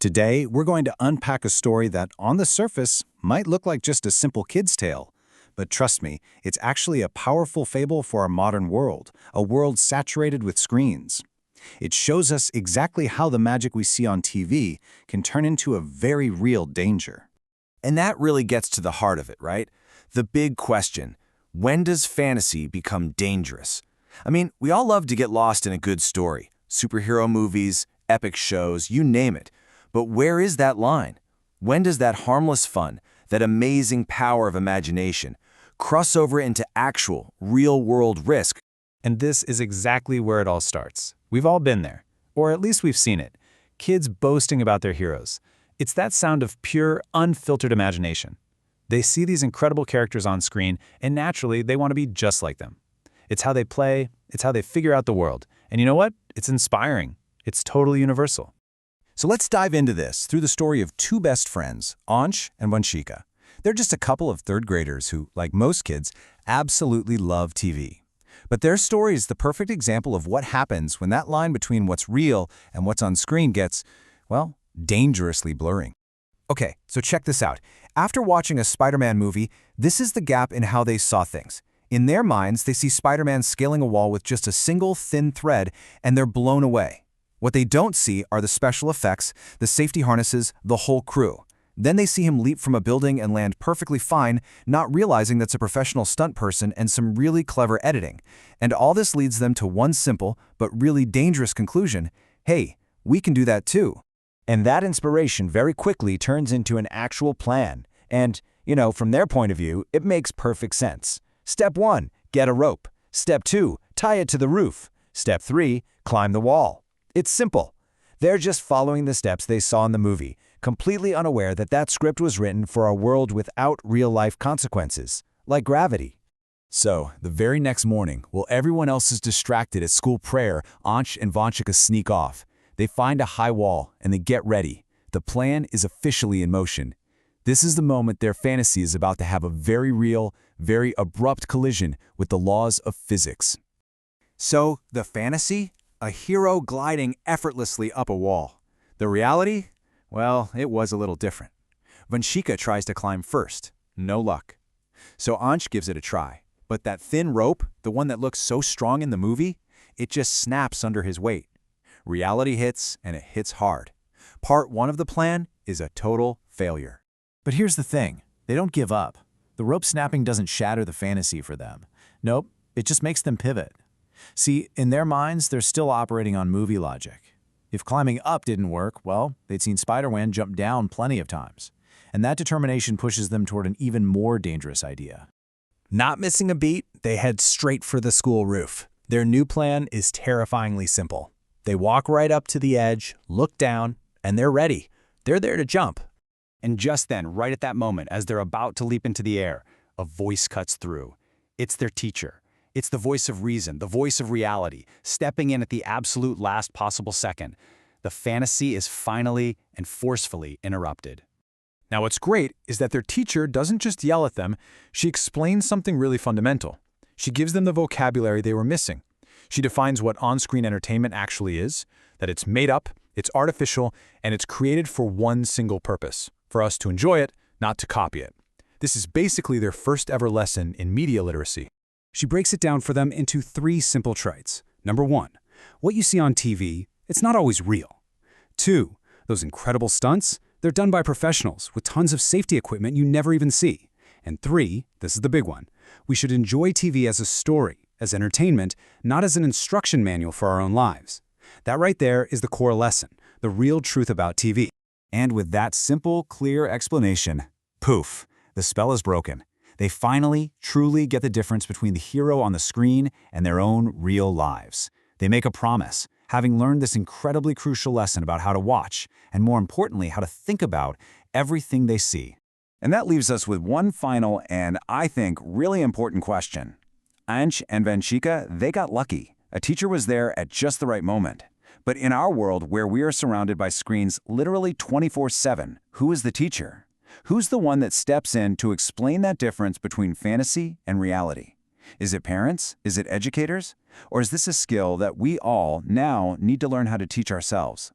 Today, we're going to unpack a story that, on the surface, might look like just a simple kid's tale. But trust me, it's actually a powerful fable for our modern world, a world saturated with screens. It shows us exactly how the magic we see on TV can turn into a very real danger. And that really gets to the heart of it, right? The big question: when does fantasy become dangerous? I mean, we all love to get lost in a good story. Superhero movies, epic shows, you name it. But where is that line? When does that harmless fun, that amazing power of imagination, cross over into actual, real-world risk? And this is exactly where it all starts. We've all been there, or at least we've seen it. Kids boasting about their heroes. It's that sound of pure, unfiltered imagination. They see these incredible characters on screen, and naturally, they want to be just like them. It's how they play, it's how they figure out the world. And you know what? It's inspiring. It's totally universal. So let's dive into this through the story of two best friends, Ansh and Vanshika. They're just a couple of third graders who, like most kids, absolutely love TV. But their story is the perfect example of what happens when that line between what's real and what's on screen gets, well, dangerously blurring. Okay, so check this out. After watching a Spider-Man movie, this is the gap in how they saw things. In their minds, they see Spider-Man scaling a wall with just a single thin thread, and they're blown away. What they don't see are the special effects, the safety harnesses, the whole crew. Then they see him leap from a building and land perfectly fine, not realizing that's a professional stunt person and some really clever editing. And all this leads them to one simple, but really dangerous conclusion: hey, we can do that too. And that inspiration very quickly turns into an actual plan. And, from their point of view, it makes perfect sense. Step 1, get a rope. Step 2, tie it to the roof. Step 3, climb the wall. It's simple. They're just following the steps they saw in the movie, completely unaware that that script was written for a world without real-life consequences, like gravity. So, the very next morning, while everyone else is distracted at school prayer, Ansh and Vanshika sneak off. They find a high wall, and they get ready. The plan is officially in motion. This is the moment their fantasy is about to have a very real, very abrupt collision with the laws of physics. So, the fantasy? A hero gliding effortlessly up a wall. The reality? Well, it was a little different. Vanshika tries to climb first. No luck. So Ansh gives it a try. But that thin rope, the one that looks so strong in the movie, it just snaps under his weight. Reality hits, and it hits hard. Part 1 of the plan is a total failure. But here's the thing. They don't give up. The rope snapping doesn't shatter the fantasy for them. Nope, it just makes them pivot. See, in their minds, they're still operating on movie logic. If climbing up didn't work, well, they'd seen Spider-Man jump down plenty of times. And that determination pushes them toward an even more dangerous idea. Not missing a beat, they head straight for the school roof. Their new plan is terrifyingly simple. They walk right up to the edge, look down, and they're ready. They're there to jump. And just then, right at that moment, as they're about to leap into the air, a voice cuts through. It's their teacher. It's the voice of reason, the voice of reality, stepping in at the absolute last possible second. The fantasy is finally and forcefully interrupted. Now what's great is that their teacher doesn't just yell at them, she explains something really fundamental. She gives them the vocabulary they were missing. She defines what on-screen entertainment actually is, that it's made up, it's artificial, and it's created for one single purpose: for us to enjoy it, not to copy it. This is basically their first ever lesson in media literacy. She breaks it down for them into 3 simple traits. Number 1, what you see on TV, it's not always real. 2, those incredible stunts, they're done by professionals with tons of safety equipment you never even see. And 3, this is the big one, we should enjoy TV as a story, as entertainment, not as an instruction manual for our own lives. That right there is the core lesson, the real truth about TV. And with that simple, clear explanation, poof, the spell is broken. They finally, truly get the difference between the hero on the screen and their own real lives. They make a promise, having learned this incredibly crucial lesson about how to watch, and more importantly, how to think about everything they see. And that leaves us with one final and, I think, really important question. Ansh and Vanshika, they got lucky. A teacher was there at just the right moment. But in our world, where we are surrounded by screens literally 24/7, who is the teacher? Who's the one that steps in to explain that difference between fantasy and reality? Is it parents? Is it educators? Or is this a skill that we all now need to learn how to teach ourselves?